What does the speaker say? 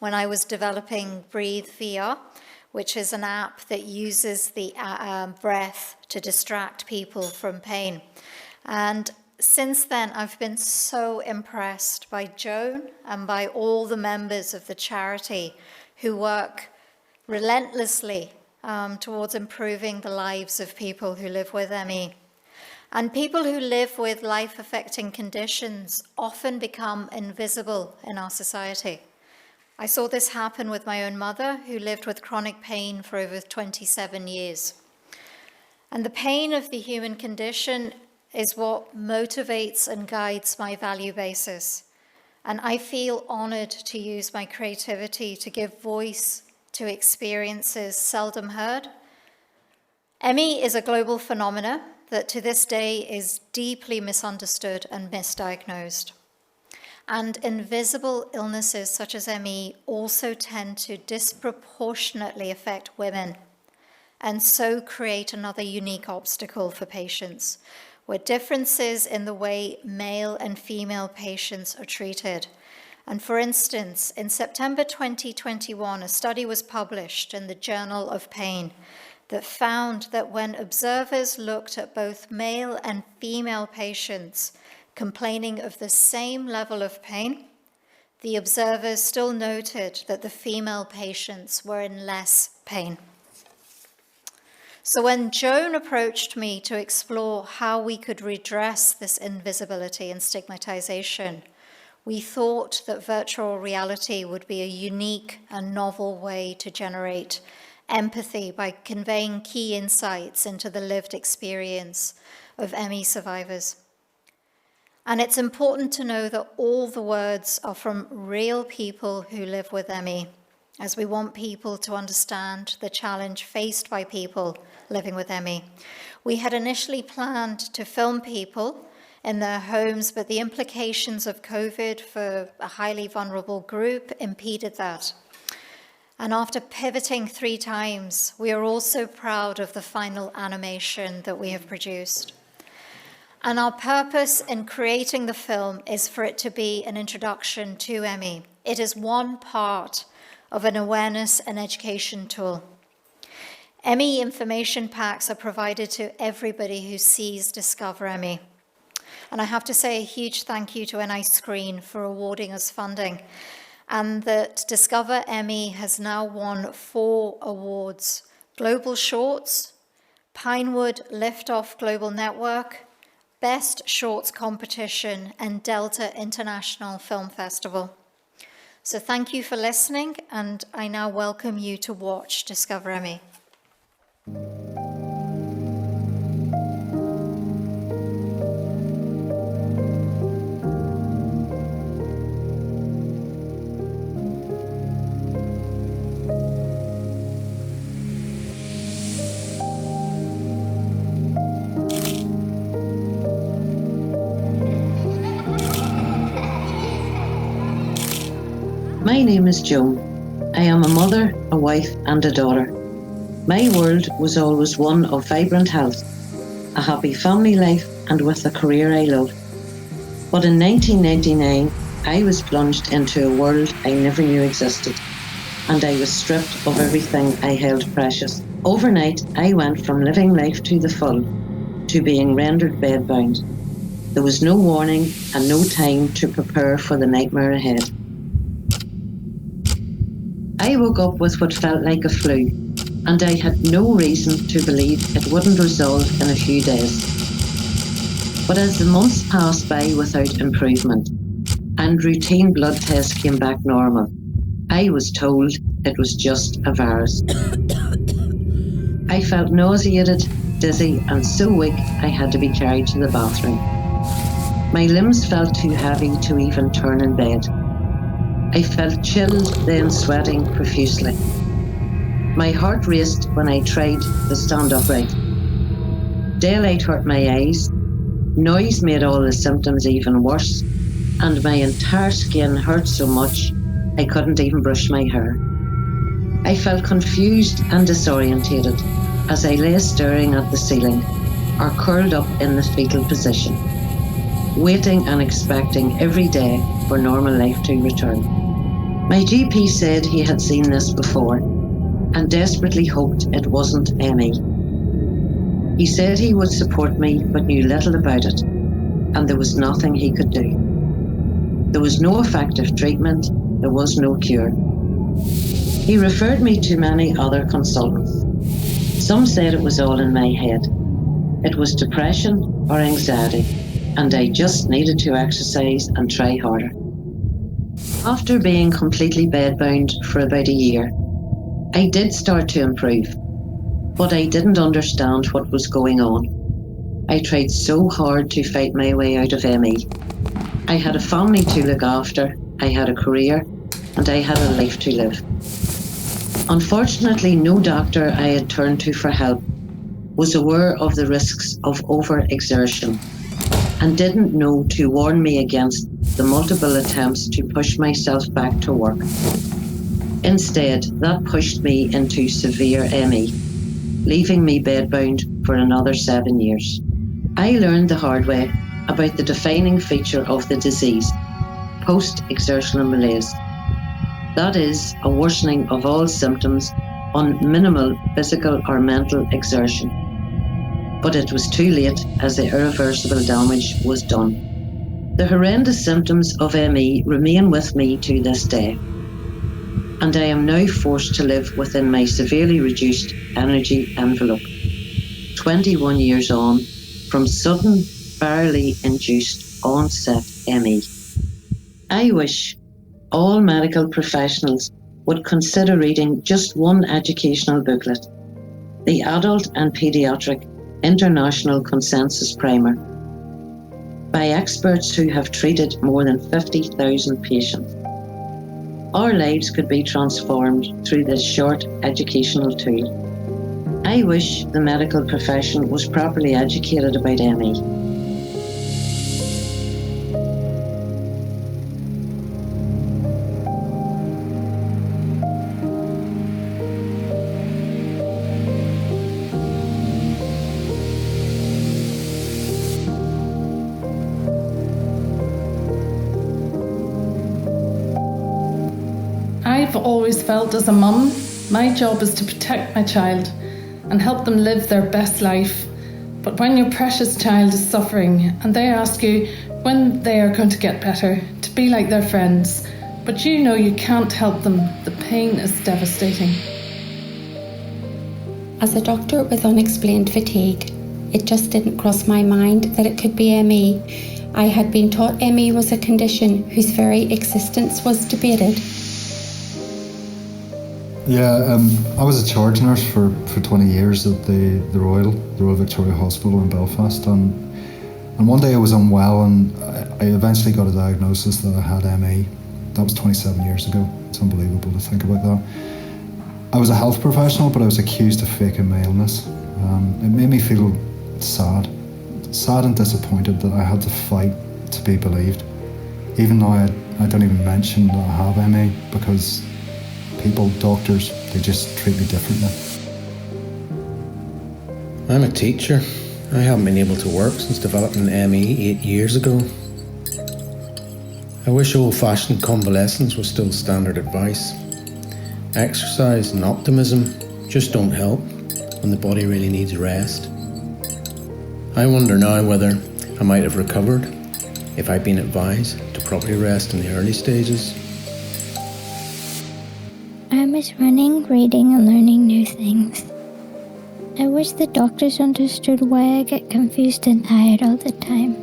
when I was developing Breathe VR, which is an app that uses the breath to distract people from pain. And since then, I've been so impressed by Joan and by all the members of the charity who work relentlessly towards improving the lives of people who live with ME. And people who live with life-affecting conditions often become invisible in our society. I saw this happen with my own mother, who lived with chronic pain for over 27 years. And the pain of the human condition is what motivates and guides my value basis. And I feel honored to use my creativity to give voice to experiences seldom heard. ME is a global phenomenon that to this day is deeply misunderstood and misdiagnosed. And invisible illnesses such as ME also tend to disproportionately affect women, and so create another unique obstacle for patients, where differences in the way male and female patients are treated. And for instance, in September 2021, a study was published in the Journal of Pain that found that when observers looked at both male and female patients complaining of the same level of pain, the observers still noted that the female patients were in less pain. So when Joan approached me to explore how we could redress this invisibility and stigmatization, we thought that virtual reality would be a unique and novel way to generate empathy by conveying key insights into the lived experience of ME survivors. And it's important to know that all the words are from real people who live with ME, as we want people to understand the challenge faced by people living with ME. We had initially planned to film people in their homes, but the implications of COVID for a highly vulnerable group impeded that. And after pivoting 3 times, we are also proud of the final animation that we have produced. And our purpose in creating the film is for it to be an introduction to ME. It is one part of an awareness and education tool. ME information packs are provided to everybody who sees Discover ME. And I have to say a huge thank you to NI Screen for awarding us funding, and that Discover ME has now won 4 awards: Global Shorts, Pinewood Liftoff Global Network, Best Shorts Competition, and Delta International Film Festival. So thank you for listening, and I now welcome you to watch Discover ME. My name is Joan. I am a mother, a wife and a daughter. My world was always one of vibrant health, a happy family life and with a career I love. But in 1999, I was plunged into a world I never knew existed, and I was stripped of everything I held precious. Overnight, I went from living life to the full to being rendered bedbound. There was no warning and no time to prepare for the nightmare ahead. I woke up with what felt like a flu, and I had no reason to believe it wouldn't resolve in a few days. But as the months passed by without improvement, and routine blood tests came back normal, I was told it was just a virus. I felt nauseated, dizzy, and so weak I had to be carried to the bathroom. My limbs felt too heavy to even turn in bed. I felt chilled, then sweating profusely. My heart raced when I tried to stand upright. Daylight hurt my eyes, noise made all the symptoms even worse, and my entire skin hurt so much I couldn't even brush my hair. I felt confused and disorientated as I lay staring at the ceiling or curled up in the fetal position, waiting and expecting every day for normal life to return. My GP said he had seen this before and desperately hoped it wasn't ME. He said he would support me but knew little about it, and there was nothing he could do. There was no effective treatment, there was no cure. He referred me to many other consultants. Some said it was all in my head. It was depression or anxiety, and I just needed to exercise and try harder. After being completely bedbound for about a year, I did start to improve, but I didn't understand what was going on. I tried so hard to fight my way out of ME. I had a family to look after, I had a career, and I had a life to live. Unfortunately, no doctor I had turned to for help was aware of the risks of overexertion and didn't know to warn me against the multiple attempts to push myself back to work. Instead, that pushed me into severe ME, leaving me bedbound for another 7 years. I learned the hard way about the defining feature of the disease, post-exertional malaise. That is, a worsening of all symptoms on minimal physical or mental exertion. But it was too late, as the irreversible damage was done. The horrendous symptoms of ME remain with me to this day, and I am now forced to live within my severely reduced energy envelope, 21 years on from sudden, barely induced onset ME. I wish all medical professionals would consider reading just one educational booklet, the Adult and Paediatric International Consensus Primer, by experts who have treated more than 50,000 patients. Our lives could be transformed through this short educational tool. I wish the medical profession was properly educated about ME. I've always felt as a mum, my job is to protect my child and help them live their best life. But when your precious child is suffering and they ask you when they are going to get better, to be like their friends, but you know you can't help them, the pain is devastating. As a doctor with unexplained fatigue, it just didn't cross my mind that it could be ME. I had been taught ME was a condition whose very existence was debated. Yeah, I was a charge nurse for 20 years at the Royal Victoria Hospital in Belfast, and one day I was unwell and I eventually got a diagnosis that I had ME. That was 27 years ago. It's unbelievable to think about that. I was a health professional, but I was accused of faking my illness. It made me feel sad and disappointed that I had to fight to be believed. Even though I don't even mention that I have ME, because people, doctors, they just treat me differently. I'm a teacher. I haven't been able to work since developing ME 8 years ago. I wish old-fashioned convalescence was still standard advice. Exercise and optimism just don't help when the body really needs rest. I wonder now whether I might have recovered if I'd been advised to properly rest in the early stages. I miss running, reading and learning new things. I wish the doctors understood why I get confused and tired all the time.